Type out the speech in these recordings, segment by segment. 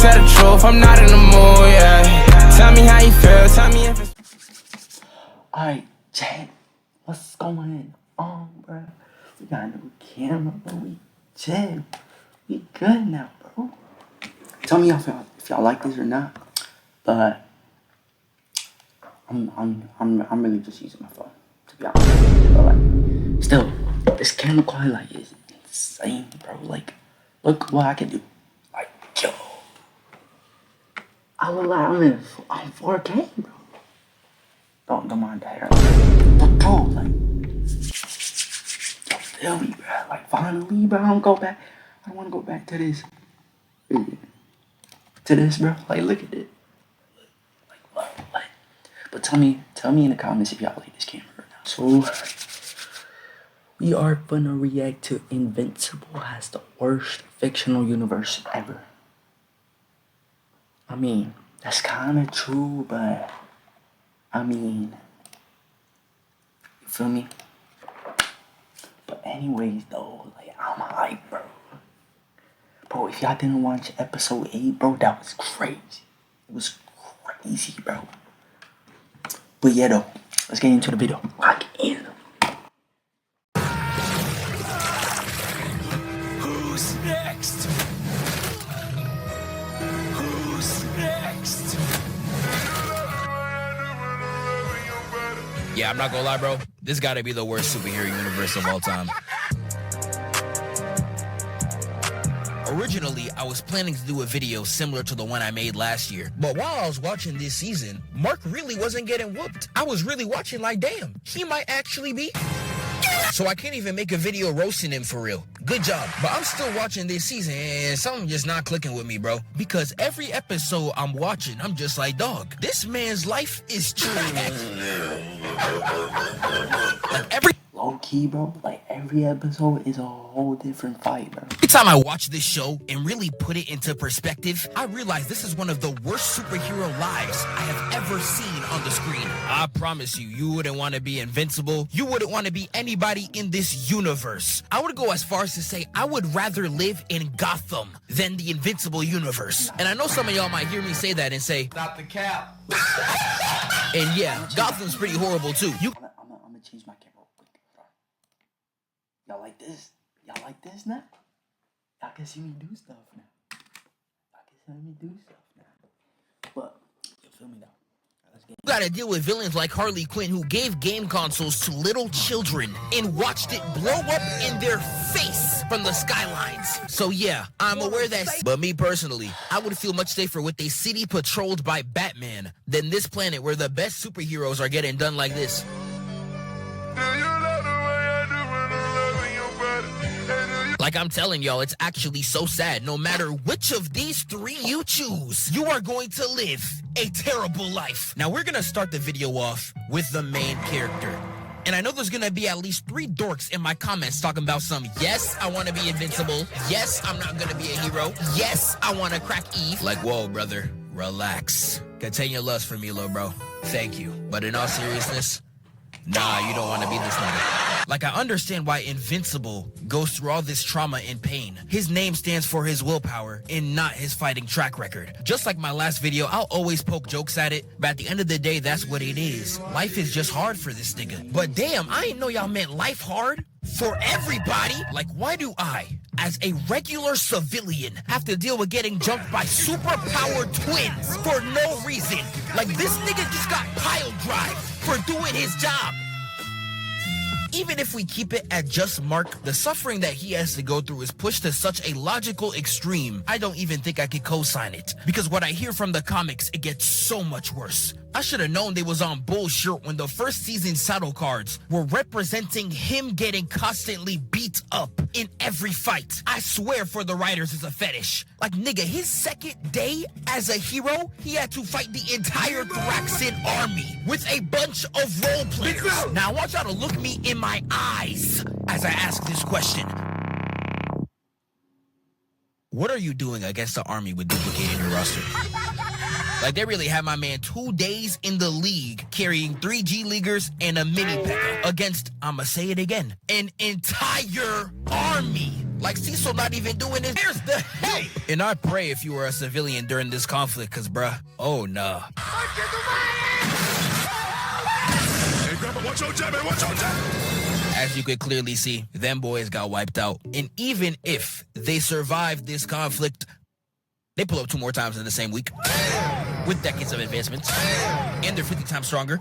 tell the truth, I'm not in the mood, yeah. Tell me how you feel, tell me if it's... Alright, chat. What's going on, bro? We got a new camera, bro. We chill. We good now, bro. Tell me if y'all like this or not. But I'm really just using my phone, to be honest. But like, still, this camera quality like is insane, bro. Like, look what I can do. Like, yo, I look like I'm in 4K, bro. Don't mind the hair. But bro, like, you feel me, bro? Like, finally, bro. I don't want to go back to this. To this, bro. Like, look at it. Like, what? But tell me in the comments if y'all like this camera or not. So, we are gonna react to Invincible has the worst fictional universe ever. I mean, that's kind of true, but I mean, you feel me? But anyways, though, like, I'm hyped, bro. Bro, if y'all didn't watch episode 8, bro, that was crazy. It was crazy, bro. But yeah, though, let's get into the video. Lock in. Who's next? Who's next? Yeah, I'm not gonna lie, bro. This gotta be the worst superhero universe of all time. Originally, I was planning to do a video similar to the one I made last year. But while I was watching this season, Mark really wasn't getting whooped. I was really watching like, damn, he might actually be. So I can't even make a video roasting him for real. Good job. But I'm still watching this season and something just not clicking with me, bro. Because every episode I'm watching, I'm just like, dog, this man's life is trash. Like every Low-key, bro, like every episode is a whole different fight, bro. Every time I watch this show and really put it into perspective, I realize this is one of the worst superhero lives I have ever seen on the screen. I promise you, you wouldn't want to be Invincible. You wouldn't want to be anybody in this universe. I would go as far as to say I would rather live in Gotham than the Invincible universe. And I know some of y'all might hear me say that and say, Not the cap. and yeah, Gotham's pretty horrible too. I'm gonna change my camera real quick, bro. Y'all like this? Y'all like this now? Y'all can see me do stuff now. Y'all can see me do stuff now. But, you feel me now? You gotta deal with villains like Harley Quinn who gave game consoles to little children and watched it blow up in their face from the skylines. So yeah, I'm aware that, but me personally, I would feel much safer with a city patrolled by Batman than this planet where the best superheroes are getting done like this. Like I'm telling y'all, it's actually so sad. No matter which of these three you choose, you are going to live a terrible life. Now we're gonna start the video off with the main character. And I know there's gonna be at least 3 dorks in my comments talking about some, yes, I wanna be invincible. Yes, I'm not gonna be a hero. Yes, I wanna crack Eve. Like, whoa, brother, relax. Contain your lust for me, little bro. Thank you. But in all seriousness, nah, you don't wanna be this nigga. Like, I understand why Invincible goes through all this trauma and pain. His name stands for his willpower and not his fighting track record. Just like my last video, I'll always poke jokes at it, but at the end of the day, that's what it is. Life is just hard for this nigga. But damn, I didn't know y'all meant life hard for everybody. Like, why do I, as a regular civilian, have to deal with getting jumped by super-powered twins for no reason? Like, this nigga just got pile drive for doing his job. Even if we keep it at just Mark, the suffering that he has to go through is pushed to such a logical extreme, I don't even think I could co-sign it. Because what I hear from the comics, it gets so much worse. I should have known they was on bullshit when the first season saddle cards were representing him getting constantly beat up in every fight. I swear for the writers it's a fetish. Like, nigga, his second day as a hero, he had to fight the entire Thraxan army with a bunch of role players. Now I want y'all to look me in my eyes as I ask this question. What are you doing against the army with duplicating your roster? Like, they really had my man 2 days in the league carrying 3 G Leaguers and a mini P.E.K.K.A. against, I'ma say it again, an entire army. Like Cecil not even doing this. Here's the hell. And I pray if you were a civilian during this conflict, cause bruh, oh nah. Hey, Grandpa, watch your jab, watch your jab. As you could clearly see, them boys got wiped out. And even if they survived this conflict, they pull up 2 more times in the same week with decades of advancements, and they're 50 times stronger.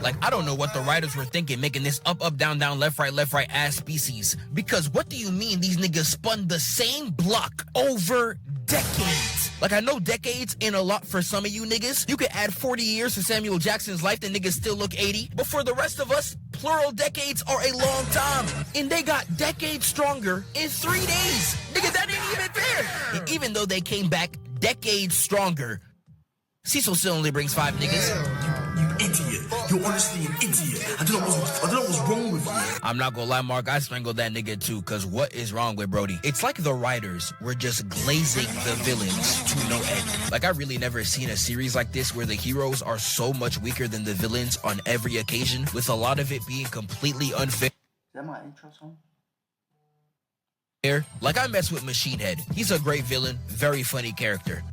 Like, I don't know what the writers were thinking making this up, down, down, left, right ass species. Because what do you mean these niggas spun the same block over decades? Like, I know decades ain't a lot for some of you niggas. You could add 40 years to Samuel Jackson's life, the niggas still look 80. But for the rest of us, plural decades are a long time. And they got decades stronger in 3 days. Nigga, that ain't even fair. And even though they came back decades stronger, Cecil still only brings 5 niggas. You idiot. You're honestly an idiot. I don't know what's wrong with you. I'm not gonna lie, Mark, I strangled that nigga too, cause what is wrong with Brody? It's like the writers were just glazing the villains to no end. Like, I really never seen a series like this where the heroes are so much weaker than the villains on every occasion, with a lot of it being completely unfair. Is that my intro song? Like, I mess with Machine Head. He's a great villain, very funny character.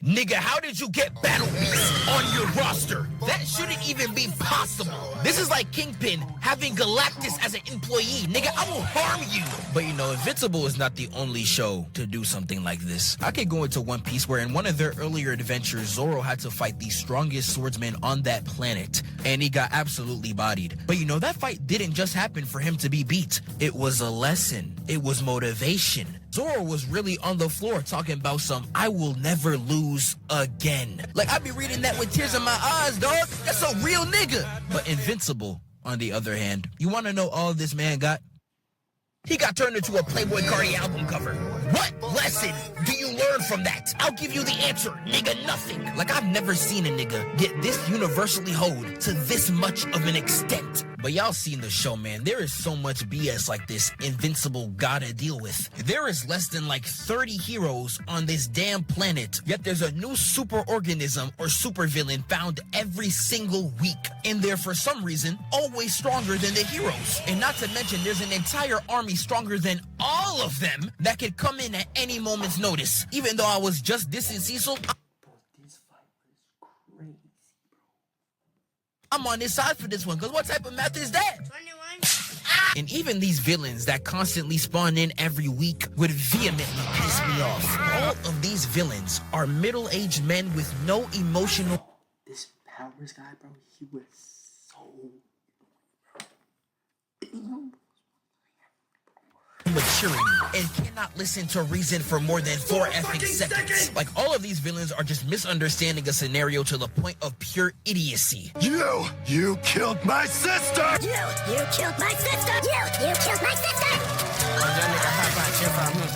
Nigga, how did you get Battle Beast on your roster? That shouldn't even be possible. This is like Kingpin having Galactus as an employee. Nigga, I will harm you. But you know, Invincible is not the only show to do something like this. I could go into One Piece, where in one of their earlier adventures, Zoro had to fight the strongest swordsman on that planet, and he got absolutely bodied. But you know, that fight didn't just happen for him to be beat. It was a lesson. It was motivation. Zoro was really on the floor talking about some I will never lose again. Like, I be reading that with tears in my eyes, dog. That's a real nigga. But Invincible, on the other hand, you want to know all this man got? He got turned into a Playboy Cardi album cover. What lesson do you learn from that? I'll give you the answer, nigga, nothing. Like, I've never seen a nigga get this universally hoed to this much of an extent. But y'all seen the show, man. There is so much BS like this Invincible gotta deal with. There is less than like 30 heroes on this damn planet, yet there's a new super organism or supervillain found every single week. And they're, for some reason, always stronger than the heroes. And not to mention, there's an entire army stronger than all of them that could come in at any moment's notice. Even though I was just dissing Cecil, This fight was crazy, bro. I'm on this side for this one, because what type of math is that? 21. And even these villains that constantly spawn in every week would vehemently piss me off. All of these villains are middle-aged men with no emotional This Powers guy, bro, he was so... maturity and cannot listen to reason for more than 4 effing seconds. Like, all of these villains are just misunderstanding a scenario to the point of pure idiocy. You killed my sister! You killed my sister! You killed my sister!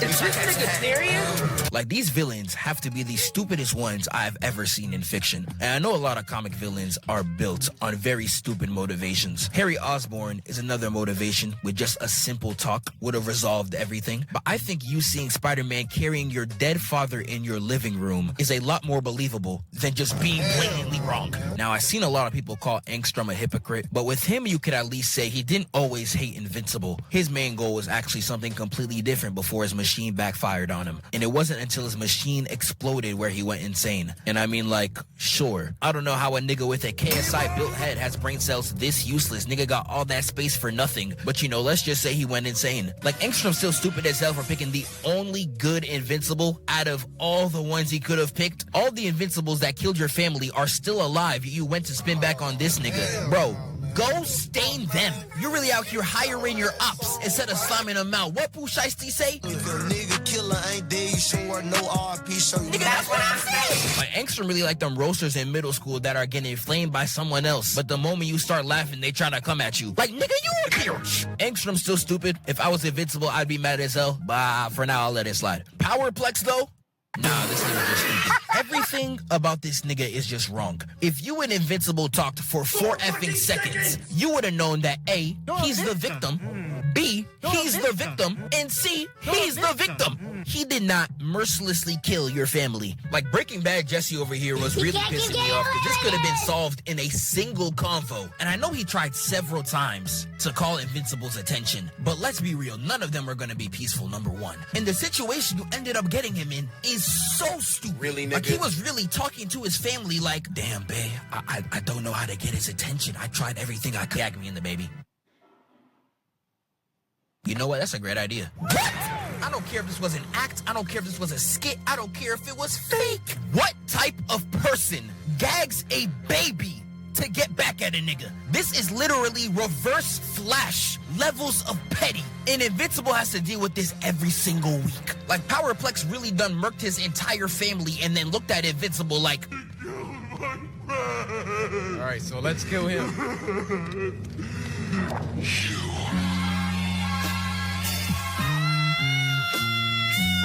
Is this nigga serious? Like, these villains have to be the stupidest ones I've ever seen in fiction. And I know a lot of comic villains are built on very stupid motivations. Harry Osborn is another motivation with just a simple talk would have resolved everything. But I think you seeing Spider-Man carrying your dead father in your living room is a lot more believable than just being blatantly wrong. Now, I've seen a lot of people call Angstrom a hypocrite, but with him, you could at least say he didn't always hate Invincible. His main goal was actually something completely different before his machine backfired on him. And it wasn't until his machine exploded where he went insane. And I mean, like, sure, I don't know how a nigga with a KSI built head has brain cells this useless. Nigga got all that space for nothing. But you know, let's just say he went insane. Like, Angstrom's still stupid as hell for picking the only good Invincible out of all the ones he could have picked. All the Invincibles that killed your family are still alive. You went to spin back on this nigga. Bro, go stain them. You're really out here hiring your ops instead of slamming them out. What Pooh Shiesty say? If your nigga killer ain't there, you sure no RP show you. Nigga, that's what I'm saying. Like, Angstrom really like them roasters in middle school that are getting flamed by someone else. But the moment you start laughing, they try to come at you. Like, nigga, you a bitch. Angstrom's still stupid. If I was Invincible, I'd be mad as hell. But for now, I'll let it slide. Powerplex, though? Nah, this nigga just stupid. Everything about this nigga is just wrong. If you and Invincible talked for 4 effing seconds, you would have known that A, he's the victim, B, he's the victim, and C, he's the victim. He did not mercilessly kill your family. Like Breaking Bad Jesse over here was really pissing me off because this could have been solved in a single convo. And I know he tried several times to call Invincible's attention, but let's be real, none of them are gonna be peaceful, number one. And the situation you ended up getting him in is so stupid. Really, nigga? Like he was really talking to his family like, damn, babe, I don't know how to get his attention. I tried everything I could. Gag me in the baby. You know what? That's a great idea. What? I don't care if this was an act. I don't care if this was a skit. I don't care if it was fake. What type of person gags a baby to get back at a nigga? This is literally reverse Flash levels of petty. And Invincible has to deal with this every single week. Like Powerplex really done murked his entire family and then looked at Invincible like, All right, so let's kill him.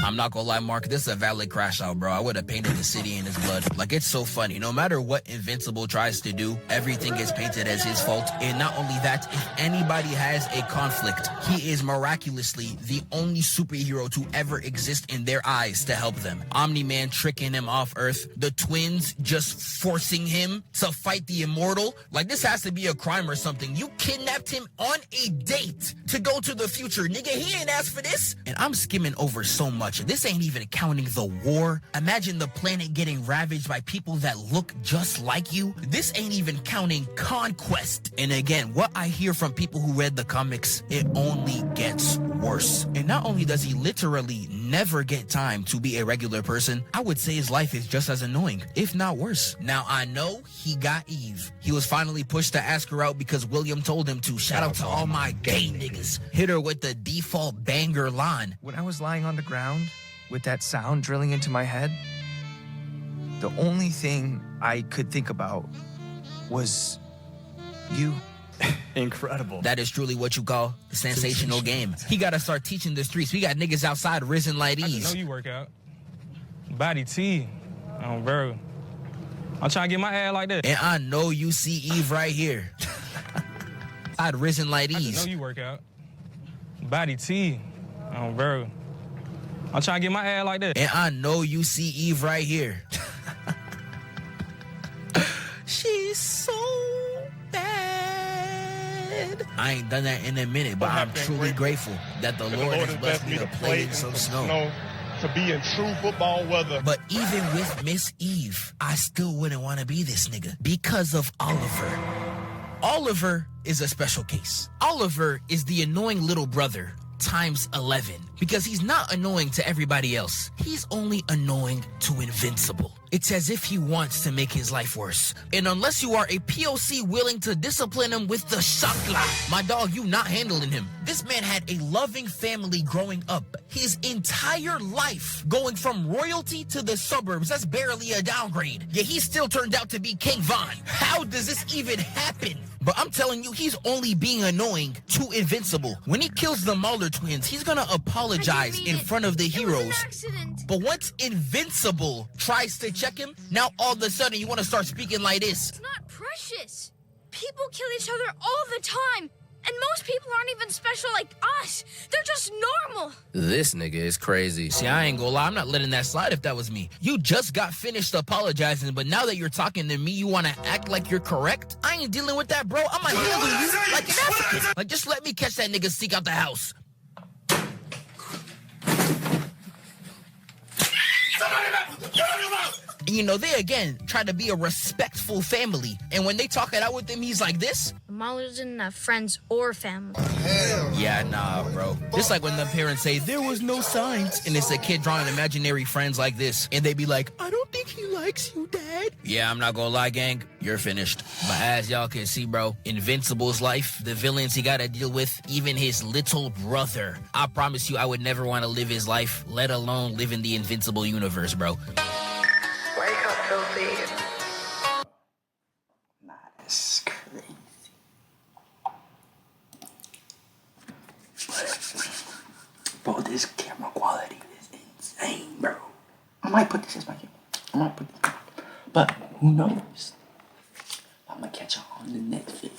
I'm not gonna lie, Mark, this is a valid crash out, bro. I would have painted the city in his blood. Like, it's so funny. No matter what Invincible tries to do, everything gets painted as his fault. And not only that, if anybody has a conflict, he is miraculously the only superhero to ever exist in their eyes to help them. Omni-Man tricking him off Earth, the twins just forcing him to fight the Immortal. Like, this has to be a crime or something. You kidnapped him on a date to go to the future. Nigga, he ain't asked for this. And I'm skimming over so much. This ain't even counting the war. Imagine the planet getting ravaged by people that look just like you. This ain't even counting conquest. And again, what I hear from people who read the comics, it only gets worse. And not only does he literally never get time to be a regular person, I would say his life is just as annoying, if not worse. Now, I know he got Eve. He was finally pushed to ask her out because William told him to. Shout out to all my gay niggas. Hit her with the default banger line. When I was lying on the ground with that sound drilling into my head, the only thing I could think about was you. Incredible. That is truly what you call a sensational game. He gotta start teaching the streets. We got niggas outside risen like I these. know you work out. Body T. Oh, bro. I'm trying to get my ass like that. And I know you see Eve right here. I'd risen like I these. know you work out. Body T. Oh, bro. I'm trying to get my ass like that. And I know you see Eve right here. She's so bad. I ain't done that in a minute, but I'm truly grateful that the Lord has blessed me to play in some snow. To be in true football weather. But even with Miss Eve, I still wouldn't want to be this nigga because of Oliver. Oliver is a special case. Oliver is the annoying little brother times 11 because he's not annoying to everybody else. He's only annoying to Invincible. It's as if he wants to make his life worse. And unless you are a POC willing to discipline him with the shakla, my dog, you not handling him. This man had a loving family growing up. His entire life going from royalty to the suburbs, that's barely a downgrade. Yet he still turned out to be King Von. How does this even happen? But I'm telling you, he's only being annoying to Invincible. When he kills the Mulder twins, he's gonna apologize in front of the heroes. But once Invincible tries to check him, now all of a sudden you want to start speaking like this. It's not precious. People kill each other all the time. And most people aren't even special like us. They're just normal. This nigga is crazy. See, I ain't gonna lie, I'm not letting that slide if that was me. You just got finished apologizing, but now that you're talking to me, you wanna act like you're correct? I ain't dealing with that, bro. I'ma handle you like an African. Like, just let me catch that nigga sneak out the house. And you know, they again try to be a respectful family. And when they talk it out with him, he's like this. Mahler didn't have friends or family. Yeah, nah, bro. Just like when the parents say, there was no signs. And it's a kid drawing imaginary friends like this. And they be like, I don't think he likes you, Dad. Yeah, I'm not gonna lie, gang. You're finished. But as y'all can see, bro, Invincible's life, the villains he gotta deal with, even his little brother. I promise you, I would never want to live his life, let alone live in the Invincible universe, bro. Wake up, filthy. Nah, that's crazy. Bro, this camera quality is insane, bro. I might put this as my camera. But who knows? I'm gonna catch y'all on the next video.